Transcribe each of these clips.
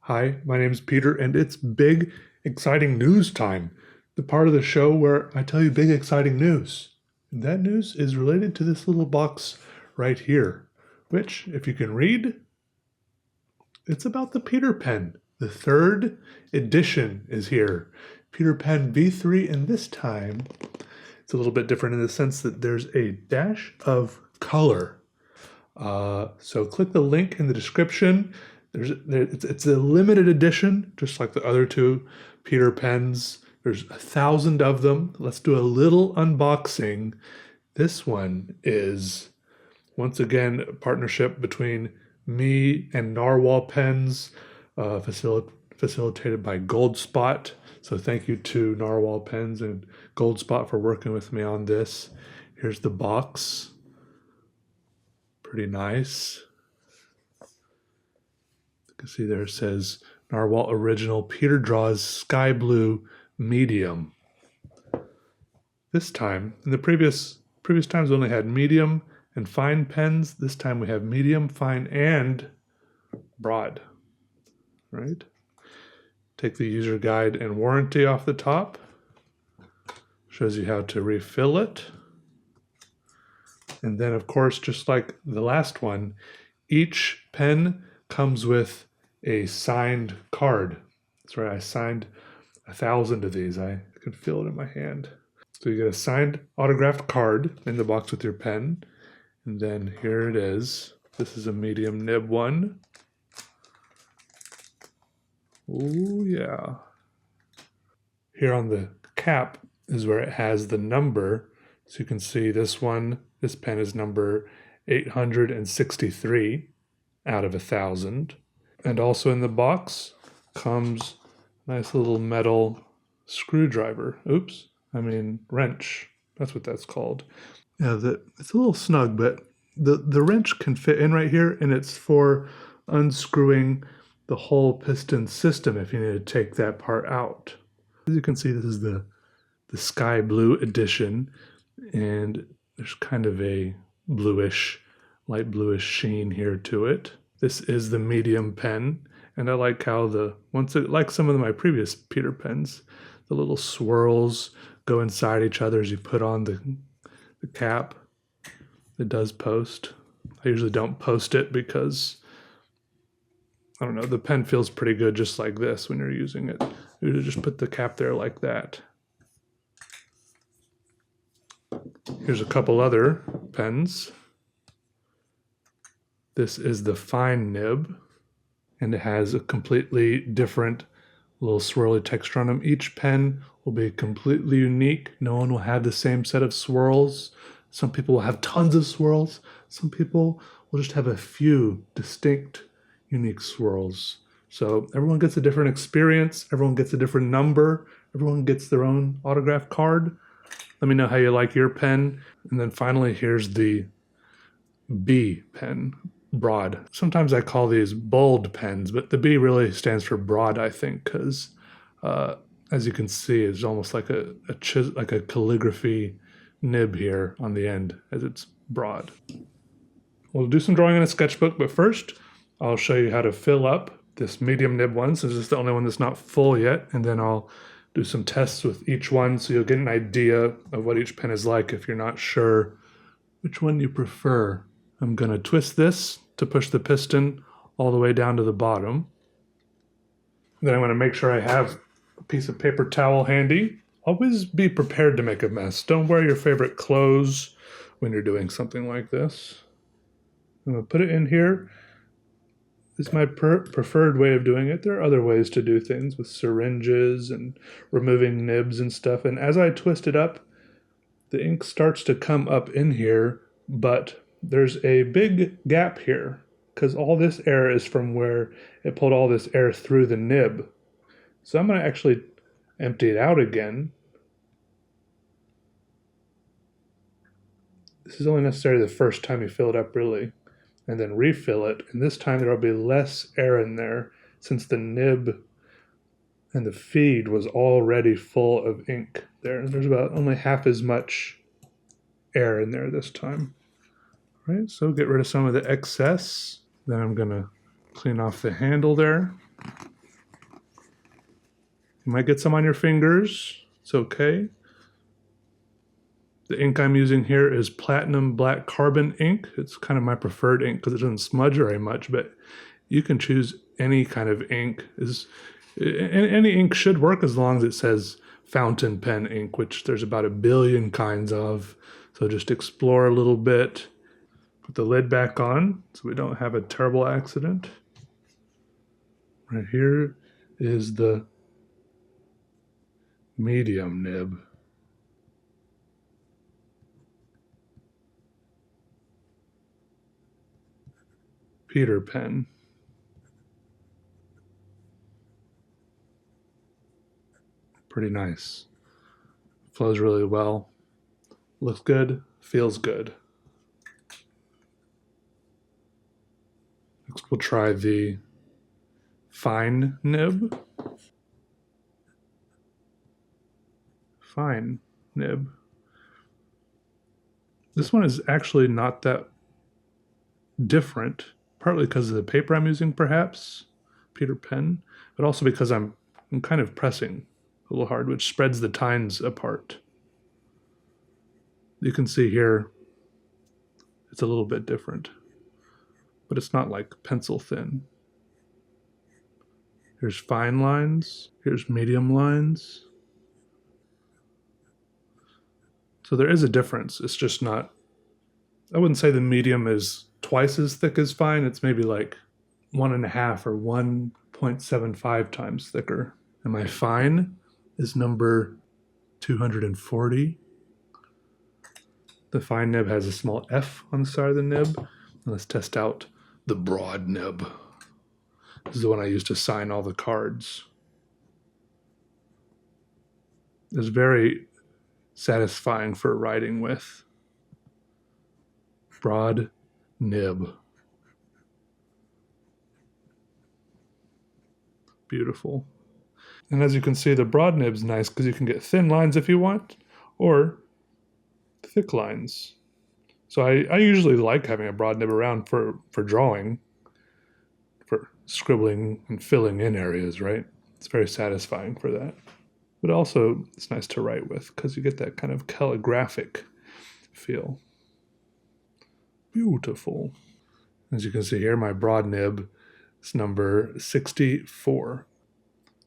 Hi, my name's Peter, and it's big, exciting news time. The part of the show where I tell you big, exciting news. And that news is related to this little box right here, which, if you can read, it's about the Peter Pen. The third edition is here. Peter Pen V3, and this time it's a little bit different in the sense that there's a dash of color. So click the link in the description. It's a limited edition, just like the other two Peter Pens. There's 1,000 of them. Let's do a little unboxing. This one is, once again, a partnership between me and Narwhal Pens, facilitated by Goldspot. So thank you to Narwhal Pens and Goldspot for working with me on this. Here's the box. Pretty nice. You can see there it says Narwhal Original Peter Draws Sky Blue Medium. This time, in the previous times we only had medium and fine pens. This time we have medium, fine, and broad. Right? Take the user guide and warranty off the top. Shows you how to refill it. And then, of course, just like the last one, each pen comes with a signed card. That's right, I signed 1,000 of these. I can feel it in my hand. So you get a signed autographed card in the box with your pen. And then here it is. This is a medium nib one. Oh, yeah. Here on the cap is where it has the number. So you can see this pen is number 863 out of 1,000. And also in the box comes a nice little metal screwdriver. Wrench. That's what that's called. Yeah, it's a little snug, but the wrench can fit in right here, and it's for unscrewing the whole piston system if you need to take that part out. As you can see, this is the sky blue edition, and there's kind of a light bluish sheen here to it. This is the medium pen, and I like how like some of my previous Peter Pens, the little swirls go inside each other as you put on the cap. It does post. I usually don't post it because, I don't know, the pen feels pretty good just like this when you're using it. You just put the cap there like that. Here's a couple other pens. This is the fine nib, and it has a completely different little swirly texture on them. Each pen will be completely unique. No one will have the same set of swirls. Some people will have tons of swirls. Some people will just have a few distinct, unique swirls. So everyone gets a different experience. Everyone gets a different number. Everyone gets their own autograph card. Let me know how you like your pen. And then finally, here's the B pen, broad. Sometimes I call these bold pens, but the B really stands for broad, I think, because as you can see, it's almost like a calligraphy nib here on the end, as it's broad. We'll do some drawing in a sketchbook, but first I'll show you how to fill up this medium nib one, since it's the only one that's not full yet, and then I'll do some tests with each one so you'll get an idea of what each pen is like if you're not sure which one you prefer. I'm going to twist this to push the piston all the way down to the bottom. Then I'm going to make sure I have a piece of paper towel handy. Always be prepared to make a mess. Don't wear your favorite clothes when you're doing something like this. I'm going to put it in here. This is my preferred way of doing it. There are other ways to do things with syringes and removing nibs and stuff. And as I twist it up, the ink starts to come up in here, but there's a big gap here because all this air is from where it pulled all this air through the nib. So I'm going to actually empty it out again. This is only necessary the first time you fill it up, really. And then refill it, and this time there will be less air in there since the nib and the feed was already full of ink there. There's about only half as much air in there this time. All right, so get rid of some of the excess. Then I'm going to clean off the handle there. You might get some on your fingers. It's okay. The ink I'm using here is platinum black carbon ink. It's kind of my preferred ink because it doesn't smudge very much, but you can choose any kind of ink. Any ink should work as long as it says fountain pen ink, which there's about 1 billion kinds of. So just explore a little bit. Put the lid back on so we don't have a terrible accident. Right here is the medium nib. Peter Pen. Pretty nice. Flows really well. Looks good, feels good. Next we'll try the fine nib. Fine nib. This one is actually not that different, partly because of the paper I'm using, perhaps, Peter Pen, but also because I'm kind of pressing a little hard, which spreads the tines apart. You can see here it's a little bit different, but it's not like pencil thin. Here's fine lines, here's medium lines. So there is a difference. It's just not, I wouldn't say the medium is twice as thick as fine. It's maybe like 1.5 or 1.75 times thicker. And my fine is number 240. The fine nib has a small F on the side of the nib. Let's test out the broad nib. This is the one I use to sign all the cards. It's very satisfying for writing with. Broad nib. Beautiful. And as you can see, the broad nib's nice because you can get thin lines if you want, or thick lines. So I usually like having a broad nib around for drawing, for scribbling and filling in areas, right? It's very satisfying for that. But also, it's nice to write with because you get that kind of calligraphic feel. Beautiful. As you can see here, my broad nib is number 64.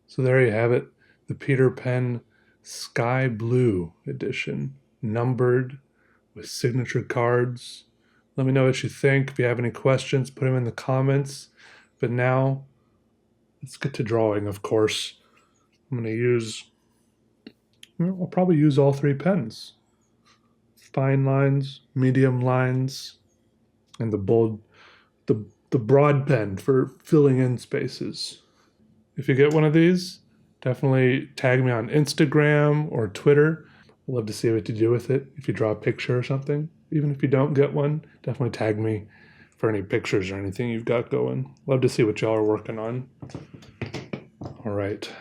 So there you have it, the Peter Pen Sky Blue edition, numbered with signature cards. Let me know what you think. If you have any questions, put them in the comments. But now, let's get to drawing, of course. I'll probably use all 3 pens. Fine lines, medium lines, and the broad pen for filling in spaces. If you get one of these, definitely tag me on Instagram or Twitter. I'd love to see what you do with it. If you draw a picture or something, even if you don't get one, definitely tag me for any pictures or anything you've got going. Love to see what y'all are working on. All right, here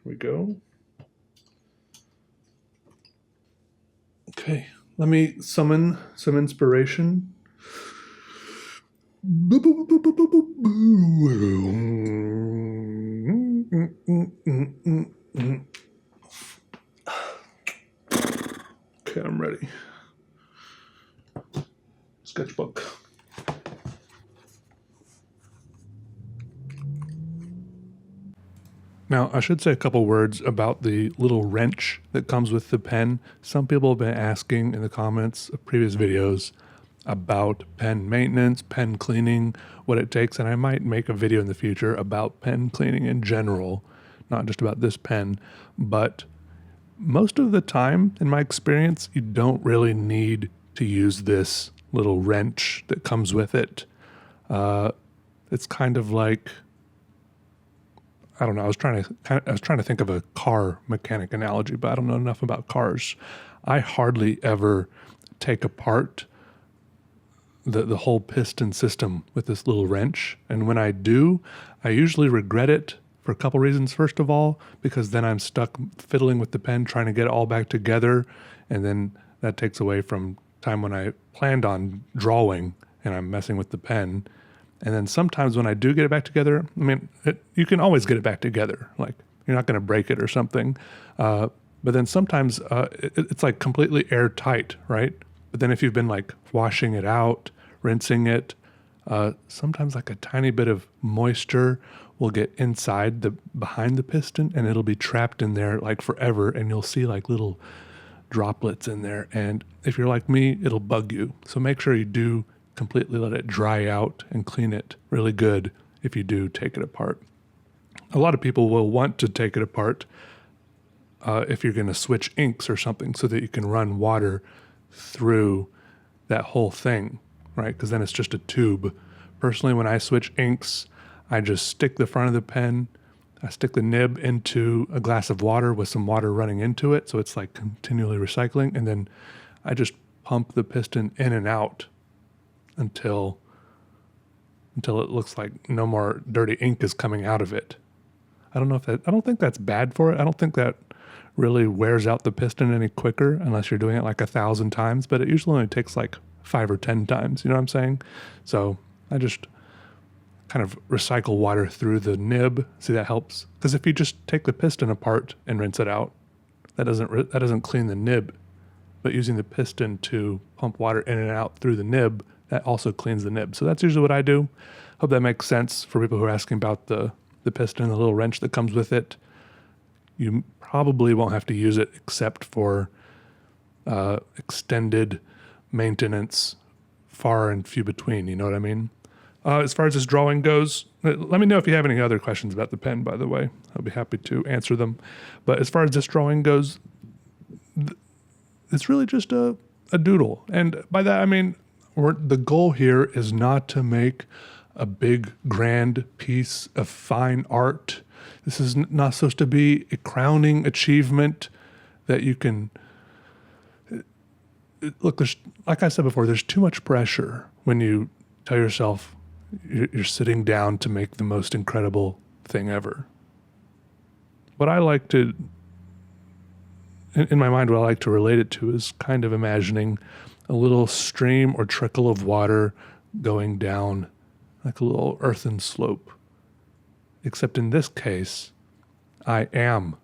we go. Okay, let me summon some inspiration. Okay, I'm ready. Sketchbook. Now, I should say a couple words about the little wrench that comes with the pen. Some people have been asking in the comments of previous videos about pen maintenance, pen cleaning, what it takes, and I might make a video in the future about pen cleaning in general, not just about this pen, but most of the time, in my experience, you don't really need to use this little wrench that comes with it. It's kind of like, I don't know. I was trying to think of a car mechanic analogy, but I don't know enough about cars. I hardly ever take apart the whole piston system with this little wrench, and when I do, I usually regret it for a couple reasons. First of all, because then I'm stuck fiddling with the pen, trying to get it all back together, and then that takes away from time when I planned on drawing, and I'm messing with the pen. And then sometimes when I do get it back together, I mean, you can always get it back together. Like, You're not going to break it or something. But then sometimes it's like completely airtight, right? But then if you've been like washing it out, rinsing it, sometimes like a tiny bit of moisture will get behind the piston, and it'll be trapped in there like forever, and you'll see like little droplets in there. And if you're like me, it'll bug you. So make sure you do completely let it dry out and clean it really good if you do take it apart. A lot of people will want to take it apart if you're going to switch inks or something, so that you can run water through that whole thing, right? Because then it's just a tube. Personally, when I switch inks, I just stick the front of the pen, I stick the nib into a glass of water with some water running into it, so it's like continually recycling, and then I just pump the piston in and out until it looks like no more dirty ink is coming out of it. I don't think that's bad for it. I don't think that really wears out the piston any quicker unless you're doing it like 1,000 times, but it usually only takes like 5 or 10 times, you know what I'm saying? So I just kind of recycle water through the nib. See, that helps. Because if you just take the piston apart and rinse it out, that doesn't clean the nib. But using the piston to pump water in and out through the nib, that also cleans the nib. So that's usually what I do. Hope that makes sense for people who are asking about the piston, the little wrench that comes with it. You probably won't have to use it except for extended maintenance, far and few between, you know what I mean? As far as this drawing goes, let me know if you have any other questions about the pen, by the way. I'll be happy to answer them. But as far as this drawing goes, it's really just a doodle. And by that, I mean, the goal here is not to make a big, grand piece of fine art. This is not supposed to be a crowning achievement that you can... Look, like I said before, there's too much pressure when you tell yourself you're sitting down to make the most incredible thing ever. What I like to... In my mind, what I like to relate it to is kind of imagining a little stream or trickle of water going down like a little earthen slope. Except in this case, I am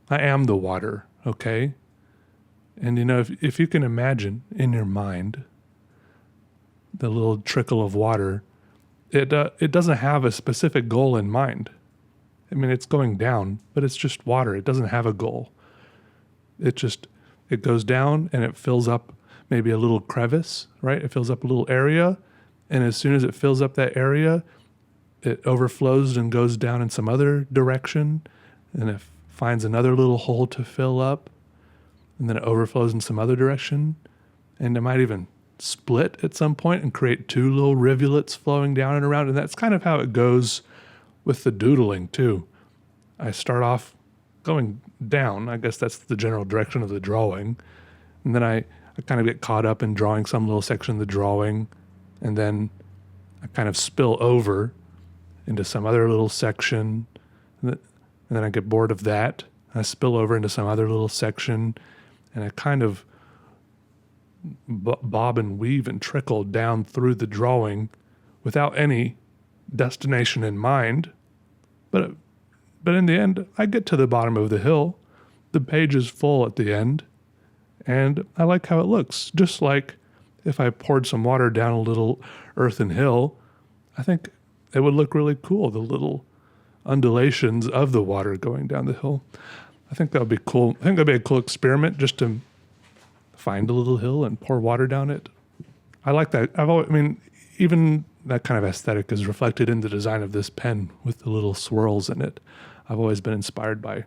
the water, okay? And you know, if you can imagine in your mind the little trickle of water, it doesn't have a specific goal in mind. I mean, it's going down, but it's just water. It doesn't have a goal. It goes down and it fills up maybe a little crevice, right? It fills up a little area. And as soon as it fills up that area, it overflows and goes down in some other direction. And it finds another little hole to fill up. And then it overflows in some other direction. And it might even split at some point and create 2 little rivulets flowing down and around. And that's kind of how it goes with the doodling too. I start off going down. I guess that's the general direction of the drawing. And then I kind of get caught up in drawing some little section of the drawing. And then I kind of spill over into some other little section. And then I get bored of that. I spill over into some other little section. And I kind of bob and weave and trickle down through the drawing without any destination in mind. But in the end, I get to the bottom of the hill. The page is full at the end. And I like how it looks. Just like if I poured some water down a little earthen hill, I think it would look really cool, the little undulations of the water going down the hill. I think that would be cool. I think that'd be a cool experiment, just to find a little hill and pour water down it. I like that. Even that kind of aesthetic is reflected in the design of this pen with the little swirls in it. I've always been inspired by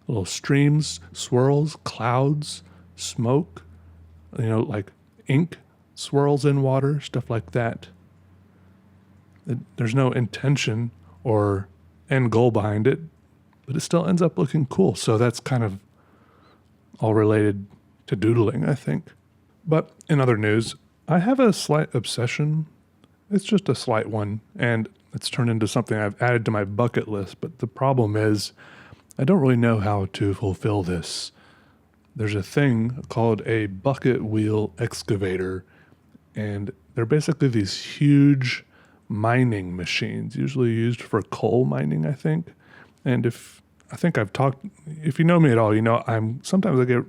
little streams, swirls, clouds, smoke, like ink swirls in water, stuff like that. There's no intention or end goal behind it, but it still ends up looking cool. So that's kind of all related to doodling, I think. But in other news, I have a slight obsession. It's just a slight one, and it's turned into something I've added to my bucket list. But the problem is, I don't really know how to fulfill this. There's a thing called a bucket wheel excavator, and they're basically these huge mining machines, usually used for coal mining, I think. And if I think I've talked, if you know me at all, you know, sometimes I get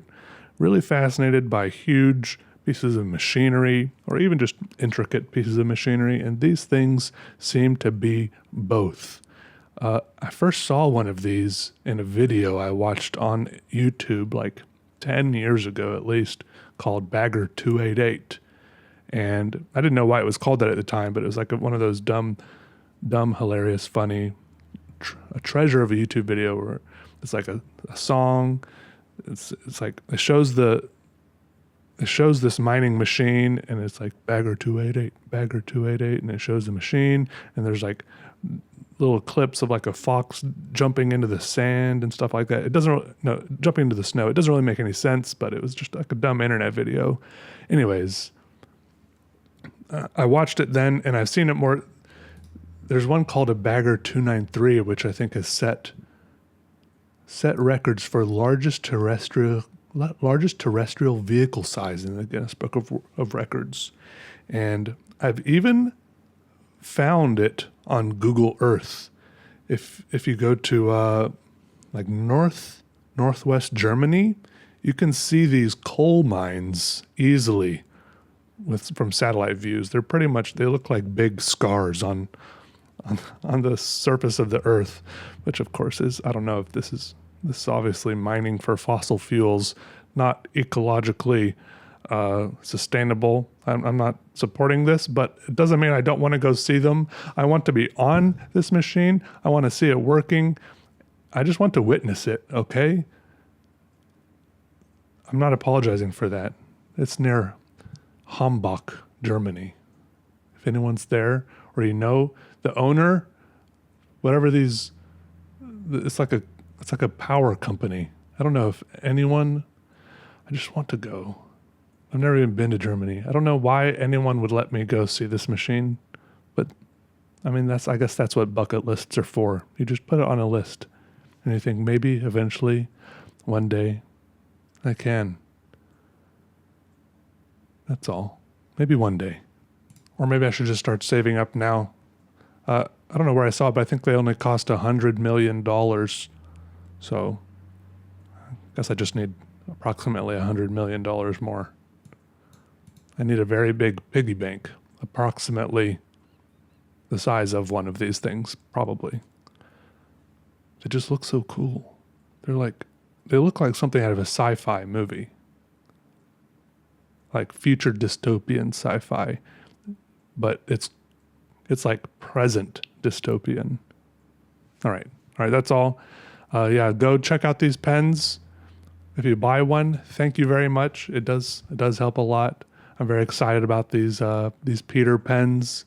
really fascinated by huge pieces of machinery or even just intricate pieces of machinery. And these things seem to be both. I first saw one of these in a video I watched on YouTube like 10 years ago at least, called Bagger 288. And I didn't know why it was called that at the time, but it was like one of those dumb, hilarious, funny, a treasure of a YouTube video where it's like a song. It's like it shows this mining machine, and it's like Bagger 288, Bagger 288, and it shows the machine, and there's like little clips of like a fox jumping into the sand and stuff like that. It doesn't, no, jumping into the snow. It doesn't really make any sense, but it was just like a dumb internet video. Anyways, I watched it then, and I've seen it more. There's one called a Bagger 293, which I think has set records for largest terrestrial vehicle size in the Guinness Book of Records. And I've even found it on Google Earth. If you go to like northwest Germany, you can see these coal mines easily from satellite views. They're pretty much, they look like big scars on the surface of the Earth, which of course is, I don't know if this is obviously mining for fossil fuels, not ecologically sustainable. I'm not supporting this, but it doesn't mean I don't want to go see them. I want to be on this machine. I want to see it working. I just want to witness it, okay? I'm not apologizing for that. It's near Hambach, Germany. If anyone's there, or you know the owner, whatever these, it's like a power company. I don't know if anyone, I just want to go. I've never even been to Germany. I don't know why anyone would let me go see this machine, but I mean, I guess that's what bucket lists are for. You just put it on a list and you think maybe eventually one day I can. That's all. Maybe one day. Or maybe I should just start saving up now. I don't know where I saw it, but I think they only cost $100 million. So I guess I just need approximately $100 million more. I need a very big piggy bank, approximately the size of one of these things, probably. They just look so cool. They look like something out of a sci-fi movie. Like future dystopian sci-fi, but it's like present dystopian. All right, that's all. Yeah, go check out these pens. If you buy one, thank you very much. It does help a lot. I'm very excited about these Peter pens.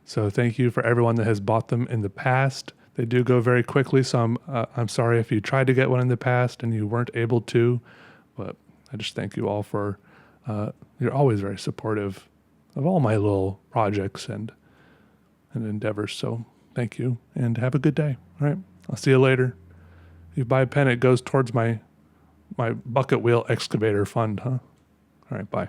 So thank you for everyone that has bought them in the past. They do go very quickly, so I'm sorry if you tried to get one in the past and you weren't able to, but I just thank you all for you're always very supportive of all my little projects and endeavors. So thank you and have a good day. All right, I'll see you later. If you buy a pen, it goes towards my bucket wheel excavator fund, huh? All right, bye.